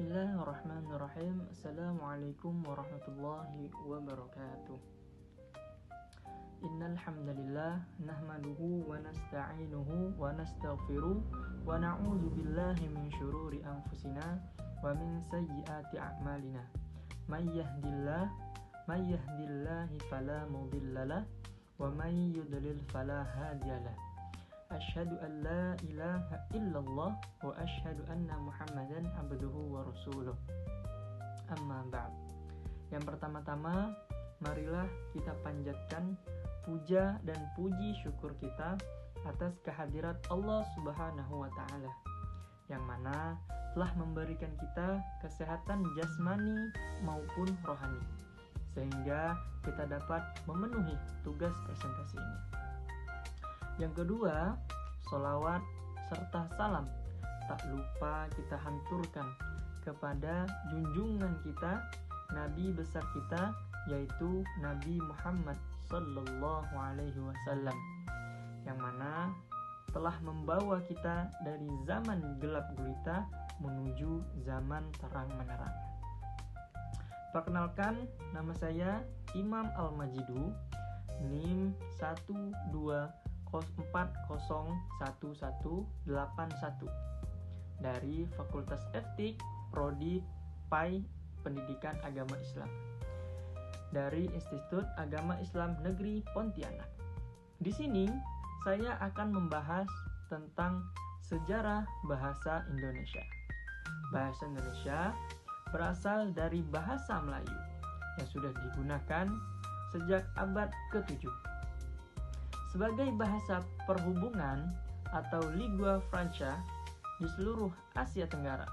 Bismillahirrahmanirrahim. Assalamualaikum warahmatullahi wabarakatuh. Innal hamdalillah nahmaduhu wa nasta'inuhu wa nastaghfiruh wa na'udzu billahi min syururi anfusina wa min sayyiati a'malina. May yahdihillahu fala mudhillalah wa may yudlil fala hadiyalah. Asyhadu an la ilaha illallah wa asyhadu anna Muhammadan abduhu wa rasuluh. Amma ba'd. Yang pertama-tama, marilah kita panjatkan puja dan puji syukur kita atas kehadirat Allah Subhanahu wa taala yang mana telah memberikan kita kesehatan jasmani maupun rohani sehingga kita dapat memenuhi tugas presentasi ini. Yang kedua, sholawat serta salam tak lupa kita hanturkan kepada junjungan kita, Nabi besar kita, yaitu Nabi Muhammad Sallallahu Alaihi Wasallam, yang mana telah membawa kita dari zaman gelap gulita menuju zaman terang menerang. Perkenalkan, nama saya Imam Al-Majidu, NIM 120401181 dari Fakultas Etik Prodi PAI Pendidikan Agama Islam dari Institut Agama Islam Negeri Pontianak. Di sini saya akan membahas tentang sejarah bahasa Indonesia. Bahasa Indonesia berasal dari bahasa Melayu yang sudah digunakan sejak abad ke-7. Sebagai bahasa perhubungan atau lingua franca di seluruh Asia Tenggara,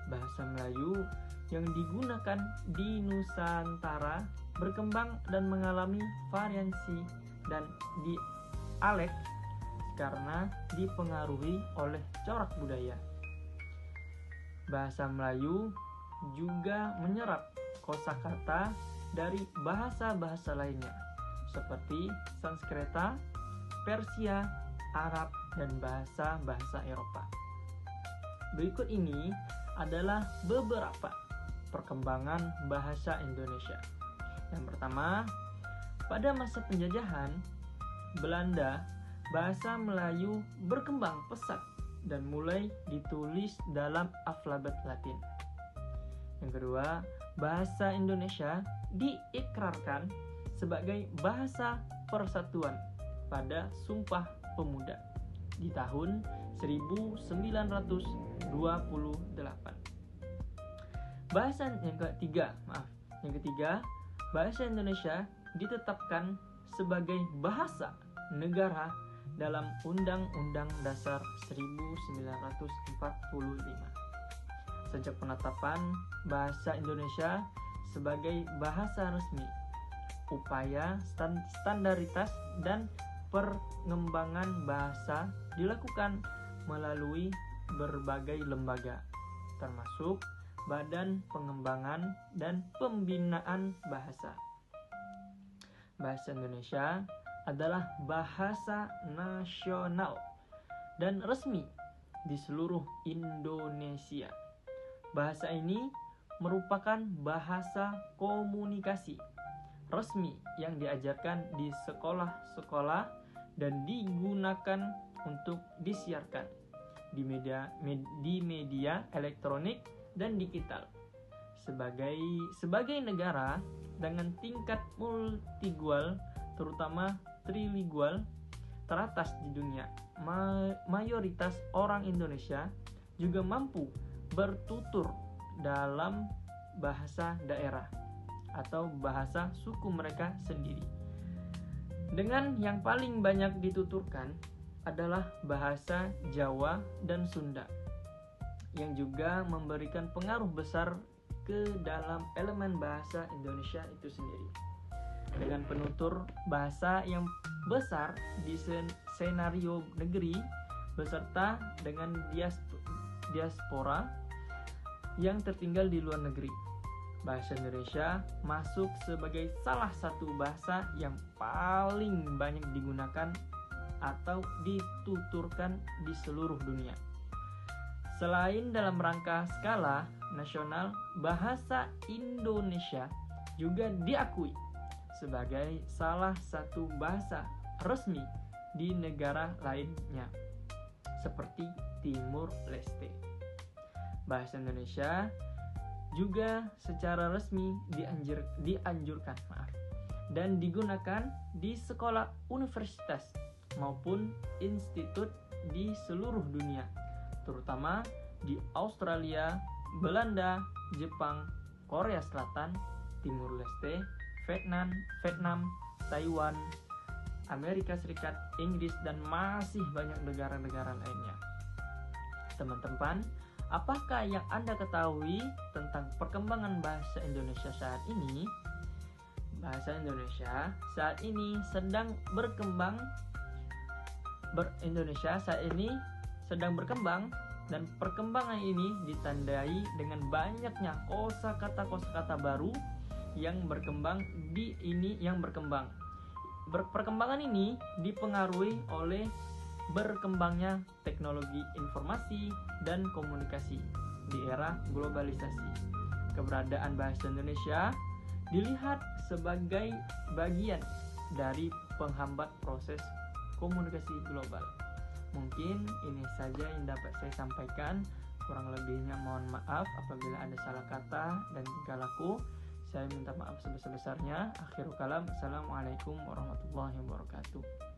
bahasa Melayu yang digunakan di Nusantara berkembang dan mengalami variasi dan dialek karena dipengaruhi oleh corak budaya. Bahasa Melayu juga menyerap kosakata dari bahasa-bahasa lainnya seperti Sanskerta, Persia, Arab, dan bahasa-bahasa Eropa. Berikut ini adalah beberapa perkembangan bahasa Indonesia. Yang pertama, pada masa penjajahan Belanda, bahasa Melayu berkembang pesat dan mulai ditulis dalam alfabet Latin. Yang kedua, bahasa Indonesia diikrarkan sebagai bahasa persatuan pada Sumpah Pemuda di tahun 1928. Yang ketiga, bahasa Indonesia ditetapkan sebagai bahasa negara dalam Undang-Undang Dasar 1945. Sejak penetapan bahasa Indonesia sebagai bahasa resmi, upaya standaritas dan pengembangan bahasa dilakukan melalui berbagai lembaga, termasuk Badan Pengembangan dan Pembinaan Bahasa. Bahasa Indonesia adalah bahasa nasional dan resmi di seluruh Indonesia. Bahasa ini merupakan bahasa komunikasi resmi yang diajarkan di sekolah-sekolah dan digunakan untuk disiarkan di media elektronik dan digital. Sebagai negara dengan tingkat multilingual, terutama trilingual, teratas di dunia, mayoritas orang Indonesia juga mampu bertutur dalam bahasa daerah atau bahasa suku mereka sendiri. Dengan yang paling banyak dituturkan adalah bahasa Jawa dan Sunda, yang juga memberikan pengaruh besar ke dalam elemen bahasa Indonesia itu sendiri. Dengan penutur bahasa yang besar di senario negeri beserta dengan diaspora yang tertinggal di luar negeri, bahasa Indonesia masuk sebagai salah satu bahasa yang paling banyak digunakan atau dituturkan di seluruh dunia. Selain dalam rangka skala, Nasional Bahasa Indonesia juga diakui sebagai salah satu bahasa resmi di negara lainnya, seperti Timur Leste. Bahasa Indonesia juga secara resmi dianjurkan dan digunakan di sekolah universitas maupun institut di seluruh dunia, terutama di Australia, Belanda, Jepang, Korea Selatan, Timur Leste, Vietnam, Taiwan, Amerika Serikat, Inggris, dan masih banyak negara-negara lainnya. Teman-teman, apakah yang Anda ketahui tentang perkembangan bahasa Indonesia saat ini? Bahasa Indonesia saat ini sedang berkembang. Dan perkembangan ini ditandai dengan banyaknya kosakata baru yang berkembang. Perkembangan ini dipengaruhi oleh berkembangnya teknologi informasi dan komunikasi di era globalisasi. Keberadaan bahasa Indonesia dilihat sebagai bagian dari penghambat proses komunikasi global. Mungkin ini saja yang dapat saya sampaikan. Kurang lebihnya mohon maaf apabila ada salah kata dan tingkah laku. Saya minta maaf sebesar-besarnya. Akhirul kalam. Assalamualaikum warahmatullahi wabarakatuh.